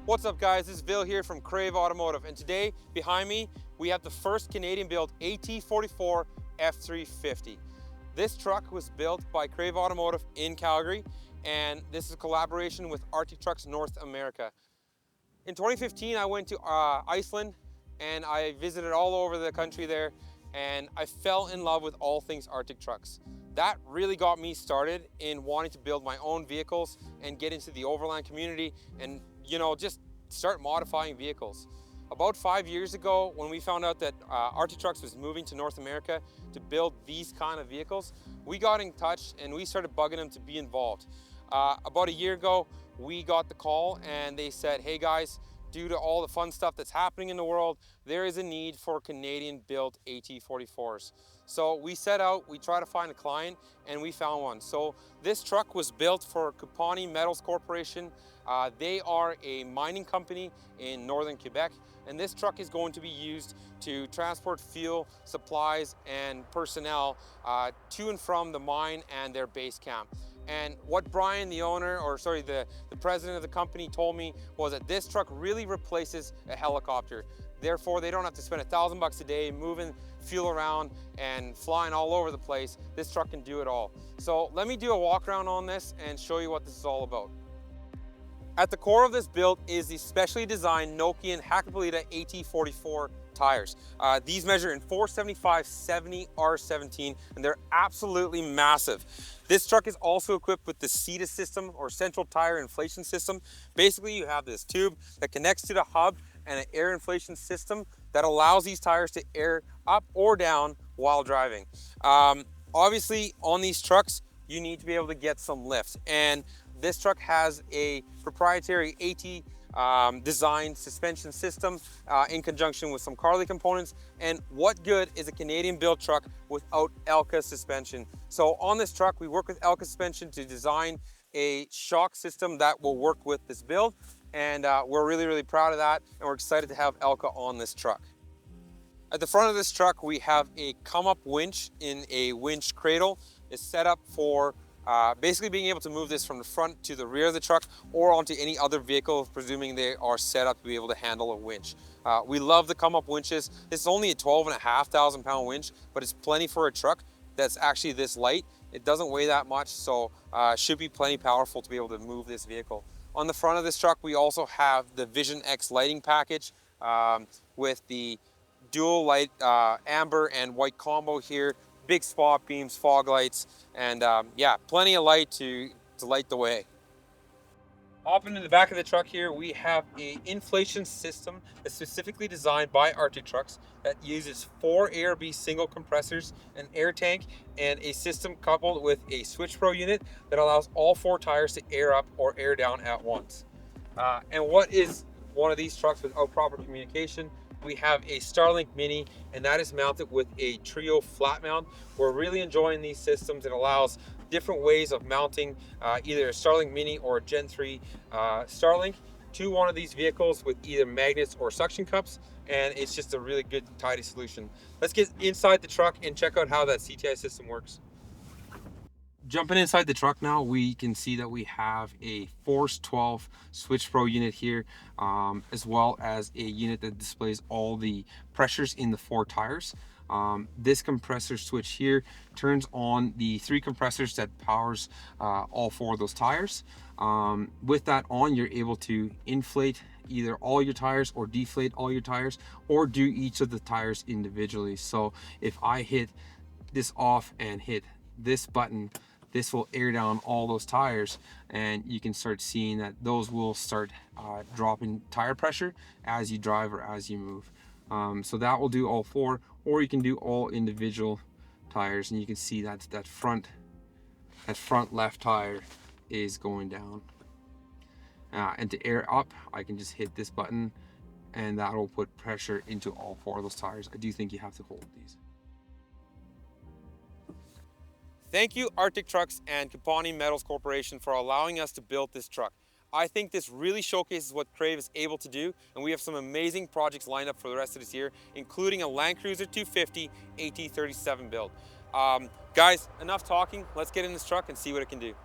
What's up guys, this is Bill here from KRAVE Automotive, and today behind me we have the first Canadian built AT44 F350. This truck was built by KRAVE Automotive in Calgary, and this is a collaboration with Arctic Trucks North America. In 2015 I went to Iceland and I visited all over the country there, and I fell in love with all things Arctic Trucks. That really got me started in wanting to build my own vehicles and get into the Overland community and just start modifying vehicles. About 5 years ago, when we found out that Arctic Trucks was moving to North America to build these kind of vehicles, we got in touch and we started bugging them to be involved. About a year ago, we got the call and they said, hey guys, due to all the fun stuff that's happening in the world, there is a need for Canadian built AT44s. So we set out, we tried to find a client, and we found one. So this truck was built for CUPANI Metals Corporation. They are a mining company in Northern Quebec, and this truck is going to be used to transport fuel, supplies, and personnel to and from the mine and their base camp. And what Brian, the president of the company, told me was that this truck really replaces a helicopter. Therefore, they don't have to spend $1,000 a day moving fuel around and flying all over the place. This truck can do it all. So let me do a walk around on this and show you what this is all about. At the core of this build is the specially designed Nokian AT44 tires. These measure in 475/70 R17, and they're absolutely massive. This truck is also equipped with the CTIS system, or central tire inflation system. Basically, you have this tube that connects to the hub and an air inflation system that allows these tires to air up or down while driving. Obviously, on these trucks, you need to be able to get some lift, and this truck has a proprietary AT designed suspension system in conjunction with some Carli components. And what good is a Canadian built truck without Elka suspension? So on this truck, we work with Elka suspension to design a shock system that will work with this build. And we're really proud of that, and we're excited to have Elka on this truck. At the front of this truck, we have a come-up winch in a winch cradle. It's set up for basically being able to move this from the front to the rear of the truck or onto any other vehicle, presuming they are set up to be able to handle a winch. We love the come-up winches. This is only a 12,500 pound winch, but it's plenty for a truck that's actually this light. It doesn't weigh that much, so should be plenty powerful to be able to move this vehicle. On the front of this truck, we also have the Vision X lighting package with the dual light amber and white combo here, big spot beams, fog lights, and yeah, plenty of light to light the way. Hopping in the back of the truck here, we have an inflation system that's specifically designed by Arctic Trucks that uses 4 ARB single compressors, an air tank, and a system coupled with a switch pro unit that allows all 4 tires to air up or air down at once. And what is one of these trucks without proper communication? We have a Starlink Mini, and that is mounted with a Trio flat mount. We're really enjoying these systems. It allows different ways of mounting either a Starlink Mini or a Gen 3 Starlink to one of these vehicles with either magnets or suction cups, and it's just a really good, tidy solution. Let's get inside the truck and check out how that CTIS system works. Jumping inside the truck now, we can see that we have a Force 12 Switch Pro unit here, as well as a unit that displays all the pressures in the 4 tires. This compressor switch here turns on the 3 compressors that powers all 4 of those tires. With that on, you're able to inflate either all your tires or deflate all your tires, or do each of the tires individually. So if I hit this off and hit this button, this will air down all those tires, and you can start seeing that those will start dropping tire pressure as you drive or as you move. So that will do all 4, or you can do all individual tires, and you can see that that front left tire is going down. And to air up, I can just hit this button, and that will put pressure into all 4 of those tires. I do think you have to hold these. Thank you, Arctic Trucks and CUPANI Metals Corporation, for allowing us to build this truck. I think this really showcases what KRAVE is able to do, and we have some amazing projects lined up for the rest of this year, including a Land Cruiser 250 AT37 build. Guys, enough talking. Let's get in this truck and see what it can do.